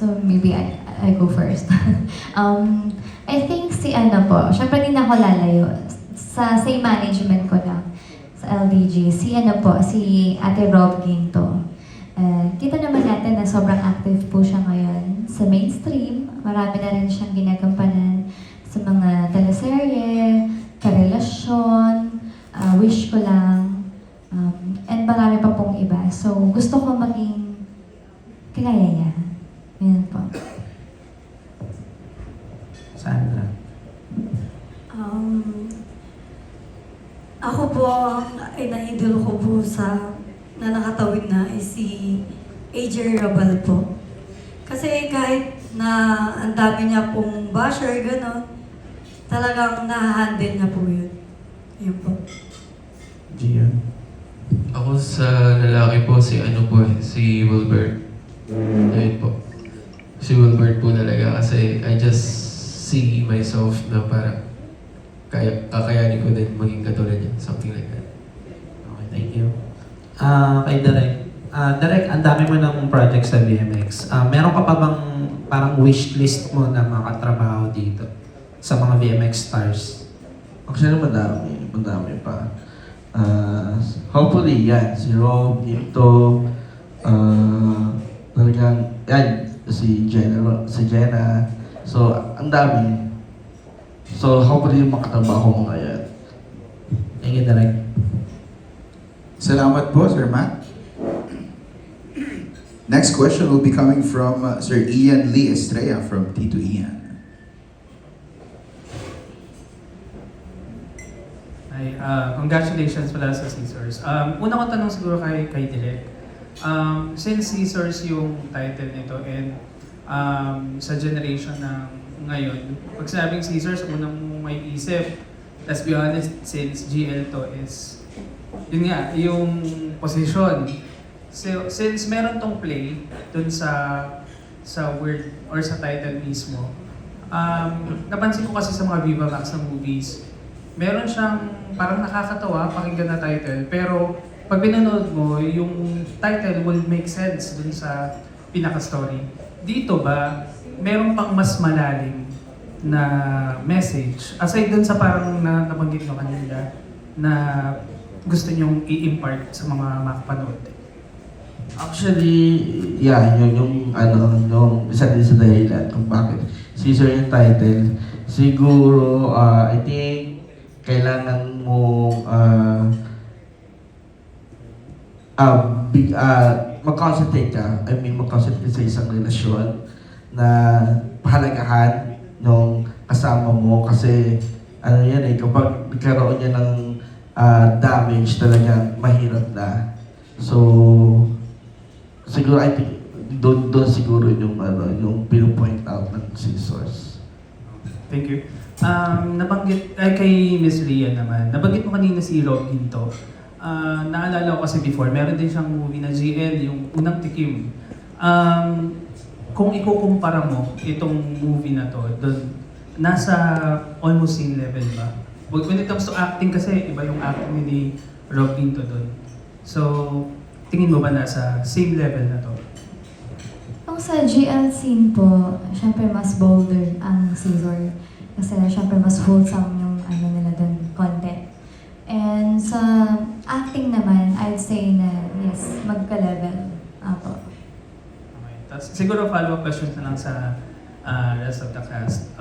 So maybe I go first. I think si ano po, syempre din ako lalayo. Sa same management ko lang, sa LDG, si ano po, si Ate Rob Ginto. Kita naman natin na sobrang active po siya ngayon sa mainstream. Marami na rin siyang ginagampanan sa mga teleserye, karelasyon, wish ko lang, and marami pa pong iba. So, gusto ko maging kagaya niya. Yun po. Sandra. Ako po, ay na-idol ko po sa na nakatawid na ay si AJ Rabal po. Kasi kahit na ang dami niya pong basher, gano'n, talagang nahahandle niya po yun. Yun po. Gian. Ako sa lalaki po, si ano po, si Wilbert. Ayun po. Si Wilbert po talaga kasi I just see myself na parang kakayanin ko din maging katulad niya. Something like that. Okay, thank you. Kay Derek. Derek, ang dami mo ng project sa VMX. Meron ka pa bang parang wish list mo na makatrabaho dito sa mga VMX stars? Actually, madami pa. Hopefully, yan, si Rob, Ginto, talagang, yan, si Jenna. So, ang dami. So, hopefully, makatrabaho mo ngayon. Thank you, Derek. Salamat po, Sir Matt. Next question will be coming from Sir Ian Lee Estrella from Tito Ian. Ay, congratulations pala sa Caesars. Una ko tanong siguro kay Direk. Since Caesars yung title nito and sa generation ng ngayon, pag sinabing Caesars, unang may isip, let's be honest, since GL to is, yun nga, yung position. So, since meron tong play dun sa word or sa title mismo, napansin ko kasi sa mga Viva Max na movies, meron siyang parang nakakatawa, pakinggan na title, pero pag pinanood mo, yung title will make sense dun sa pinaka-story. Dito ba, meron pang mas malalim na message, aside dun sa parang nabanggit nyo kanina, na gusto nyong i-impart sa mga makapanood? Actually, yeah, yung isa din sa dahilan kung bakit Caesar yung title. Siguro, I think, kailangan mo mag-concentrate ka. Mag-concentrate sa isang relasyon na pahalagahan ng kasama mo kasi yan kapag nagkaroon niya ng damage talaga mahirap na. So, siguro I think doon siguro yung pino-point out ng scissors. Thank you. Nabanggit kay Miss Ria naman. Nabanggit mo kanina si Rob Ginto. Naalala ko kasi before, meron din siyang movie na GL, yung Unang Tikim. Kung ikukumpara mo itong movie na to, doon nasa almost same level ba? When it comes to acting kasi, iba yung acting ni Rob Ginto doon. So, tingin mo ba nasa same level na to? Kung sa GL scene po, syempre mas bolder ang Caesar. Kasi syempre mas wholesome yung ano nila doon, content. And sa acting naman, I'd say na yes, magka-level. Apo. Okay. Tapos, siguro follow-up questions na lang sa rest of the cast.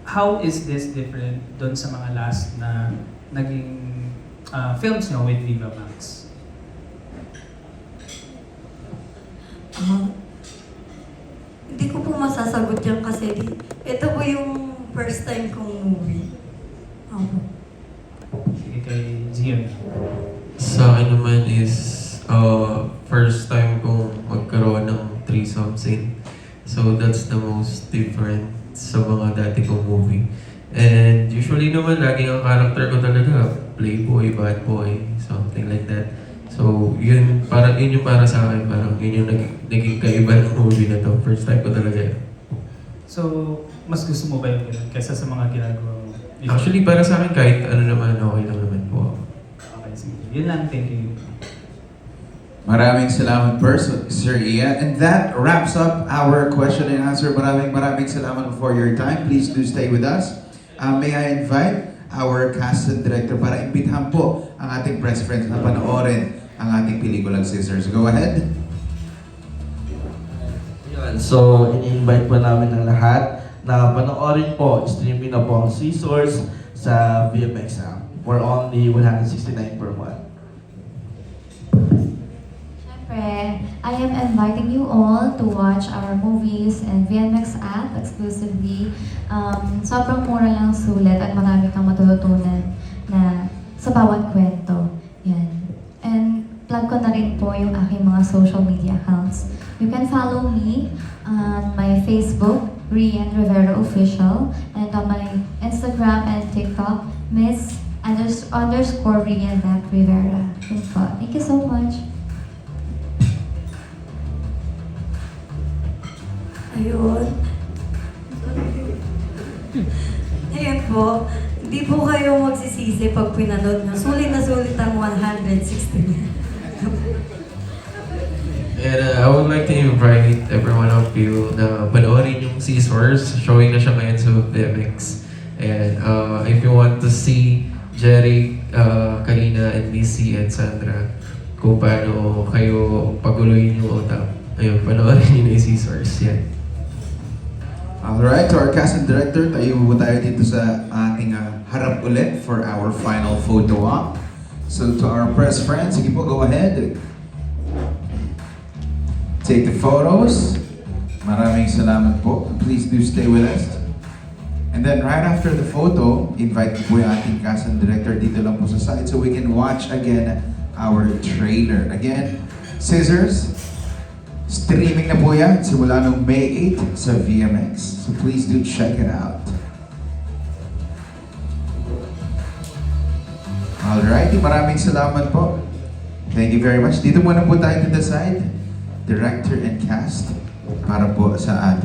How is this different doon sa mga last na naging films nyo with Viva Max? Hindi ko po masasagot yan kasi ito po yung first time kong movie. Sige kay Gian. Sa akin naman is first time kong magkaroon ng threesome scene. So that's the most different sa mga dati kong movie. And usually naman, laging ang character ko talaga, playboy, bad boy, something like that. So yun yung para sa akin, parang yun yung naging kaiba ng movie na to. First time ko talaga yun. So, mas gusto mo ba yung ganun kaysa sa mga ginagawa mo? Actually, para sa akin, kahit ano naman, okay lang naman po. Okay, sige. Yun lang, thank you. Maraming salamat po, Sir Ian. And that wraps up our question and answer. Maraming salamat for your time. Please do stay with us. May I invite our cast and director para imbitahan po ang ating press friends na panoorin ang ating pelikulang Scissors. Go ahead. Yun. So, ini-invite po namin ang lahat na panoorin po, streaming na po ang Scissors sa VMX app for only 169 per month. Siyempre, I am inviting you all to watch our movies and VMX app exclusively. Sobrang mura lang sulit at marami kang matututunan na sa bawat kwento. Yan. And plug ko na rin po yung aking mga social media accounts. You can follow me on my Facebook, Rian Rivera Official, and on my Instagram and TikTok, Miss_Rian.Rivera. Yun po. Thank you so much. Ayun. Ayun po. Hindi po kayo magsisisi pag pinanood nyo. Sulit na sulit ang 160. And I would like to invite everyone of you na panoorin yung Scissors. Showing na siya ngayon sa VMX. And if you want to see Jerry, Karina, and Missy, and Sandra, kung paano kayo paguloyin yung utak, ayun, panoorin yun yung Scissors. Yan. Alright, to our cast and director, tayo po tayo dito sa ating harap ulit for our final photo op. So to our press friends, sige po, go ahead. Take the photos. Maraming salamat po. Please do stay with us. And then right after the photo, invite po yung ating cast and director dito lang po sa side so we can watch again our trailer. Again, Scissors, streaming na po yan simula noong May 8 sa VMX. So please do check it out. Alrighty, maraming salamat po. Thank you very much. Dito muna po tayo to the side, director and cast, para po sa ating